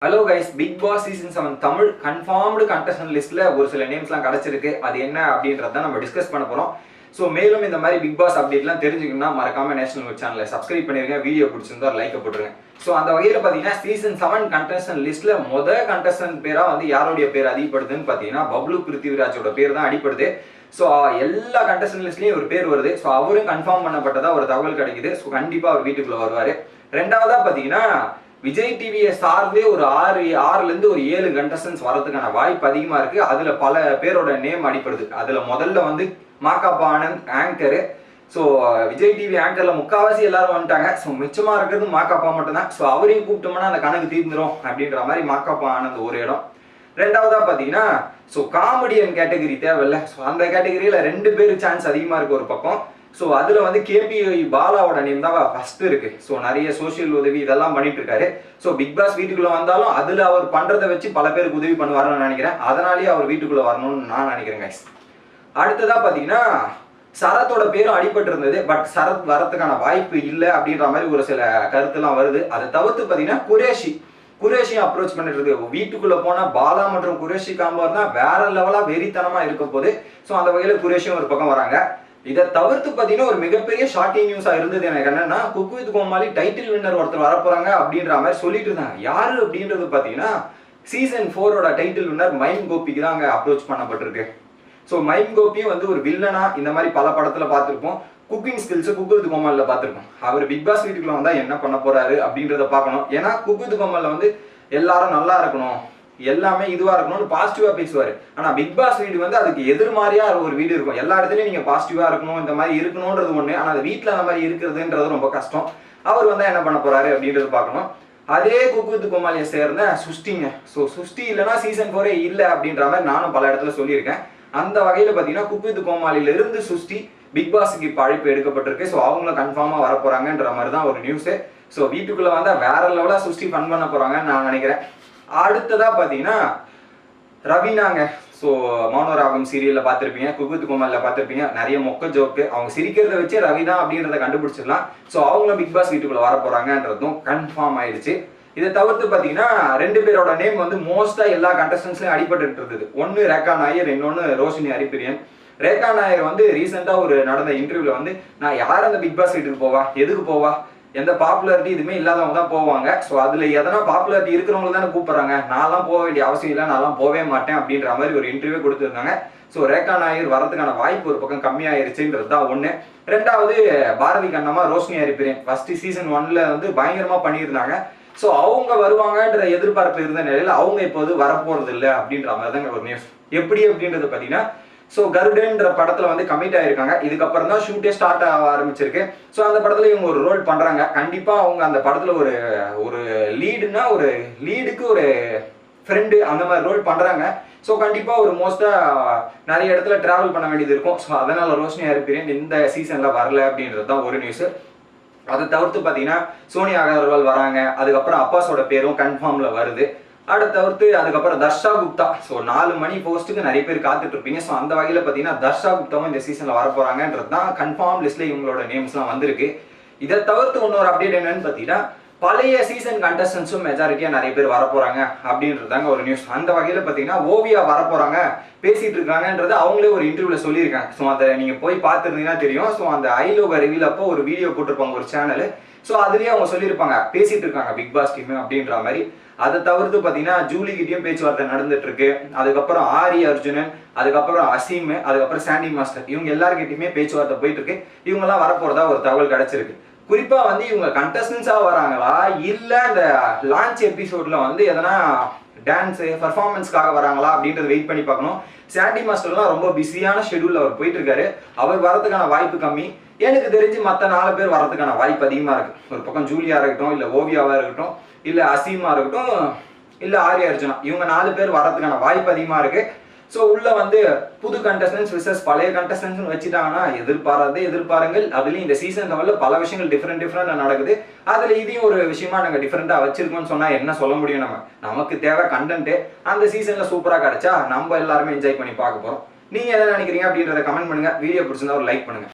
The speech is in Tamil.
Hello guys, Bigg Boss season 7 Tamil confirmed contestant லிஸ்ட்ல ஒரு சில நேம்ஸ்லாம் கிடைச்சிருக்கு. அது என்ன அப்படின்றத நம்ம டிஸ்கஸ் பண்ண போறோம். ஸோ மேலும் இந்த மாதிரி பிக் பாஸ் அப்டேட்லாம் தெரிஞ்சுக்கணும்னா மறக்காம நேஷனல் சேனலை சப்ஸ்கிரைப் பண்ணிருங்க. வீடியோ பிடிச்சிருந்தா லைக் போட்டுருங்க. ஸோ அந்த வகையில் பார்த்தீங்கன்னா சீசன் 7 கண்டஸ்டன்ட் லிஸ்ட்ல கண்டஸ்டன்ட் பேரா வந்து யாருடைய பேர் அதிகப்படுதுன்னு பார்த்தீங்கன்னா பப்ளு பிருத்திவிராஜோட பேர் தான் அடிப்படுது. ஸோ எல்லா கண்டஸ்டன்ட் லிஸ்ட்லயும் ஒரு பேர் வருது. ஸோ அவரும் கன்ஃபார்ம் பண்ணப்பட்டதா ஒரு தகவல் கிடைக்குது. ஸோ கண்டிப்பா அவர் வீட்டுக்குள்ள வருவாரு. ரெண்டாவதா பார்த்தீங்கன்னா விஜய் டிவியை சார்ந்தே ஒரு ஆறுல இருந்து ஒரு 7 கண்டஸ்டன்ஸ் வரதுக்கான வாய்ப்பு அதிகமா இருக்கு. அதுல பல பேரோட நேம் அடிப்படுது. அதுல முதல்ல வந்து Makapa Anand anchor. So Vijay TV ஆங்கர்ல முக்காவாசி எல்லாரும் வந்துட்டாங்க. ஸோ மிச்சமா இருக்கிறது மாகாபா மட்டும்தான். ஸோ அவரையும் கூப்பிட்டோம்னா அந்த கணக்கு தீர்ந்துரும் அப்படின்ற மாதிரி மாகாபா ஆனந்த் ஒரு இடம். ரெண்டாவதா பாத்தீங்கன்னா ஸோ காமெடியன் கேட்டகரி தேவையில்ல. ஸோ அந்த கேட்டகரியில 2 பேர் சான்ஸ் அதிகமா இருக்கு ஒரு பக்கம். ஸோ அதில் வந்து கேபி பாலாவோட நேம் தான் ஃபர்ஸ்ட் இருக்கு. ஸோ நிறைய சோசியல் உதவி இதெல்லாம் பண்ணிட்டு இருக்காரு. ஸோ பிக் பாஸ் வீட்டுக்குள்ள வந்தாலும் அதில் அவர் பண்றதை வச்சு பல பேருக்கு உதவி பண்ணுவாருன்னு நினைக்கிறேன். அதனாலேயே அவர் வீட்டுக்குள்ள வரணும்னு நான் நினைக்கிறேன் கைஸ். அடுத்ததா பார்த்தீங்கன்னா சரத்தோட பேரும் அடிபட்டு இருந்தது. பட் சரத் வரத்துக்கான வாய்ப்பு இல்லை அப்படின்ற மாதிரி ஒரு சில கருத்துலாம் வருது. அதை தவிர்த்து பார்த்தீங்கன்னா குரேஷியும் அப்ரோச் பண்ணிட்டு இருக்கு. வீட்டுக்குள்ள போனா பாலா மற்றும் குரேஷி காம்போர்னா வேற லெவலா வெறித்தனமா இருக்க போது. ஸோ அந்த வகையில குரேஷியும் ஒரு பக்கம் வராங்க. இதை தவிர்த்து பார்த்தீங்கன்னா ஒரு மிகப்பெரிய ஷாக்கிங் நியூஸா இருந்தது எனக்கு என்னன்னா, cook with Comali title winner ஒருத்தர் வரப்போறாங்க அப்படின்ற மாதிரி சொல்லிட்டு இருந்தாங்க. யாரு அப்படின்றது பார்த்தீங்கன்னா சீசன் 4ஓட டைட்டில் வின்னர் மைம் கோபிக்கு தான் அங்கே அப்ரோச் பண்ணப்பட்டிருக்கு. ஸோ மைம் கோபியும் வந்து ஒரு வில்லனா இந்த மாதிரி பல படத்துல பார்த்துருப்போம். குக்கிங் ஸ்கில்ஸ் குக் வித் கோமாளில பார்த்துருப்போம். அவர் பிக் பாஸ் வீட்டுக்குள்ள வந்தா என்ன பண்ண போறாரு அப்படின்றத பார்க்கணும். ஏன்னா குக் வித் கோமாளில வந்து எல்லாரும் நல்லா இருக்கணும், எல்லாமே இதுவா இருக்கணும்னு பாசிட்டிவா பேசுவாரு. ஆனா பிக் பாஸ் வீடு வந்து அதுக்கு எதிர்மாறியா ஒரு வீடு இருக்கும். எல்லா இடத்துலயும் நீங்க பாசிட்டிவா இருக்கணும், இந்த மாதிரி இருக்கணும்ன்றது ஒண்ணு. ஆனா அது வீட்டுல அந்த மாதிரி இருக்கிறதுன்றது ரொம்ப கஷ்டம். அவர் வந்து என்ன பண்ண போறாரு அப்படின்றது பார்க்கணும். அதே குக் வித் கோமாளியை சேர்ந்த சுஷ்டிங்க. ஸோ சுஷ்டி இல்லைன்னா சீசன் 4 இல்லை அப்படின்ற மாதிரி நானும் பல இடத்துல சொல்லியிருக்கேன். அந்த வகையில பாத்தீங்கன்னா குக் வித் கோமாளில இருந்து சுஷ்டி பிக் பாஸுக்கு இப்போ அழைப்பு எடுக்கப்பட்டிருக்கு. ஸோ அவங்களும் கன்ஃபார்மா வர போறாங்கன்ற மாதிரி தான் ஒரு நியூஸ். ஸோ வீட்டுக்குள்ள வந்தா வேற லெவலா சுஷ்டி ஃபன் பண்ண போறாங்கன்னு நான் நினைக்கிறேன். அடுத்ததா பாத்தீங்கன்னா ரவீனாங்க. ஸோ மௌனராகம் சீரியல்ல பார்த்துருப்பீங்க, குக் வித் கோமாளில பார்த்துருப்பீங்க. நிறைய மொக்க ஜோக்கு, அவங்க சிரிக்கிறத வச்சு ரவிதா அப்படின்றத கண்டுபிடிச்சிடலாம். ஸோ அவங்களும் பிக் பாஸ் வீட்டுக்குள்ள வர போறாங்கன்றதும் கன்ஃபார்ம் ஆயிடுச்சு. இதை தவிர்த்து பார்த்தீங்கன்னா 2 பேரோட நேம் வந்து மோஸ்டா எல்லா கண்டஸ்டன்ஸ்லயும் அடிபட்டு இருந்தது. ஒன்னு ரேகா நாயர், இன்னொன்னு ரோஷினி ஹரிப்பிரியன். ரேகா நாயர் வந்து ரீசெண்டா ஒரு நடந்த இன்டர்வியூல வந்து நான் யார் அந்த பிக் பாஸ் வீட்டுக்கு போவா, எதுக்கு போவா, எந்த பாப்புலாரிட்டி இதுவுமே இல்லாதவங்க தான் போவாங்க. ஸோ அதுல எதனா பாப்புலாரிட்டி இருக்கிறவங்க தானே கூப்பிடுறாங்க, நான்லாம் போக வேண்டிய அவசியம் இல்லை, நான்லாம் போவே மாட்டேன் அப்படின்ற மாதிரி ஒரு இன்டர்வியூ கொடுத்துருந்தாங்க. ஸோ ரேகா நாயர் வரதுக்கான வாய்ப்பு ஒரு பக்கம் கம்மியாயிருச்சுன்றது தான் ஒன்று. ரெண்டாவது பாரதி கண்ணம்மா, ரோஷினி ஹரிப்பிரியன் ஃபர்ஸ்ட் சீசன் 1ல வந்து பயங்கரமா பண்ணியிருந்தாங்க. ஸோ அவங்க வருவாங்கன்ற எதிர்பார்ப்பு இருந்த நிலையில அவங்க இப்போது வரப்போறது இல்லை அப்படின்ற மாதிரி தாங்க ஒரு நியூஸ். எப்படி அப்படின்றது பார்த்தீங்கன்னா ஸோ கருடன்ற படத்துல வந்து கமிட் ஆயிருக்காங்க. இதுக்கப்புறம் தான் ஷூட்டே ஸ்டார்ட் ஆக ஆரம்பிச்சிருக்கு. ஸோ அந்த படத்துல இவங்க ஒரு ரோல் பண்றாங்க. கண்டிப்பா அவங்க அந்த படத்துல ஒரு லீடுனா ஒரு லீடுக்கு ஒரு ஃப்ரெண்டு அந்த மாதிரி ரோல் பண்றாங்க. ஸோ கண்டிப்பா ஒரு மோஸ்டா நிறைய இடத்துல டிராவல் பண்ண வேண்டியது இருக்கும். ஸோ அதனால ரோஷினி ஹரிப்பிரியன் இந்த சீசன்ல வரல அப்படின்றது தான் ஒரு நியூஸ். அதை தவிர்த்து பார்த்தீங்கன்னா சோனியா அகர்வால் வராங்க. அதுக்கப்புறம் அப்பாஸோட பேரும் கன்ஃபார்ம்ல வருது. அதை தவிர்த்து அதுக்கப்புறம் தர்ஷா குப்தா. ஸோ 4 மணி போஸ்ட்டுக்கு நிறைய பேர் காத்துட்டு இருப்பீங்க. ஸோ அந்த வகையில் பார்த்தீங்கன்னா தர்ஷா குப்தாவும் இந்த சீசன்ல வரப்போறாங்கன்றது தான் கன்ஃபார்ம் லிஸ்ட்ல இவங்களோட நேம்ஸ்லாம் வந்திருக்கு. இதை தவிர்த்து இன்னொரு அப்டேட் என்னன்னு பார்த்தீங்கன்னா பழைய சீசன் கண்டஸ்டன்ஸும் மெஜாரிட்டியா நிறைய பேர் வரப்போறாங்க அப்படின்றதாங்க ஒரு நியூஸ். அந்த வகையில் பார்த்தீங்கன்னா ஓவியா வரப்போறாங்க பேசிட்டு இருக்காங்கன்றது அவங்களே ஒரு இன்டர்வியூல சொல்லியிருக்காங்க. ஸோ அதை நீங்க போய் பார்த்துருந்தீங்கன்னா தெரியும். ஸோ அந்த ஐலோக ரிவீல் அப்போ ஒரு வீடியோ போட்டிருப்பாங்க ஒரு சேனல். ஸோ அதுலேயே அவங்க சொல்லியிருப்பாங்க பேசிட்டு இருக்காங்க பிக் பாஸ் டீம் அப்படின்ற மாதிரி. அதை தவிர்த்து பார்த்தீங்கன்னா ஜூலி கிட்டயும் பேச்சுவார்த்தை நடந்துட்டு இருக்கு. அதுக்கப்புறம் ஆரி அர்ஜுனன், அதுக்கப்புறம் அசீம், அதுக்கப்புறம் சாண்டி மாஸ்டர், இவங்க எல்லாருக்கிட்டையுமே பேச்சுவார்த்தை போயிட்டு இருக்கு. இவங்கெல்லாம் வரப்போறதா ஒரு தகவல் கிடைச்சிருக்கு. குறிப்பா வந்து இவங்க கண்டஸ்டன்ஸா வராங்களா இல்ல இந்த லான்ச் எபிசோட்ல வந்து எதனா டான்ஸ் பர்ஃபார்மன்ஸ்க்காக வராங்களா அப்படின்றது வெயிட் பண்ணி பார்க்கணும். சாண்டி மாஸ்டர்லாம் ரொம்ப பிஸியான ஷெடியூல்ல அவர் போயிட்டு இருக்காரு. அவர் வரதுக்கான வாய்ப்பு கம்மி. எனக்கு தெரிஞ்சு மற்ற 4 பேர் வரதுக்கான வாய்ப்பு அதிகமா இருக்கு. ஒரு பக்கம் ஜூலியா இருக்கட்டும், இல்ல ஓவியாவா இருக்கட்டும், இல்ல அசீமா இருக்கட்டும், இல்ல ஆர்யா அர்ஜுனா, இவங்க 4 பேர் வரதுக்கான வாய்ப்பு அதிகமா இருக்கு. ஸோ உள்ள வந்து புது கண்டஸ்டன்ஸ் விசஸ் பழைய கண்டஸ்டன்ஸ் வச்சுட்டாங்கன்னா எதிர்பாருங்கள். அதுலயும் இந்த சீசன் லெவல்ல பல விஷயங்கள் டிஃப்ரெண்டா நடக்குது. அதுல இதையும் ஒரு விஷயமா நாங்க டிஃப்ரெண்டா வச்சிருக்கோம்னு சொன்னா என்ன சொல்ல முடியும். நமக்கு தேவை கண்டென்ட். அந்த சீசன்ல சூப்பரா கிடைச்சா நம்ம எல்லாருமே என்ஜாய் பண்ணி பார்க்க போறோம். நீங்க என்ன நினைக்கிறீங்க அப்படின்றத கமெண்ட் பண்ணுங்க. வீடியோ பிடிச்சிருந்தா ஒரு லைக் பண்ணுங்க.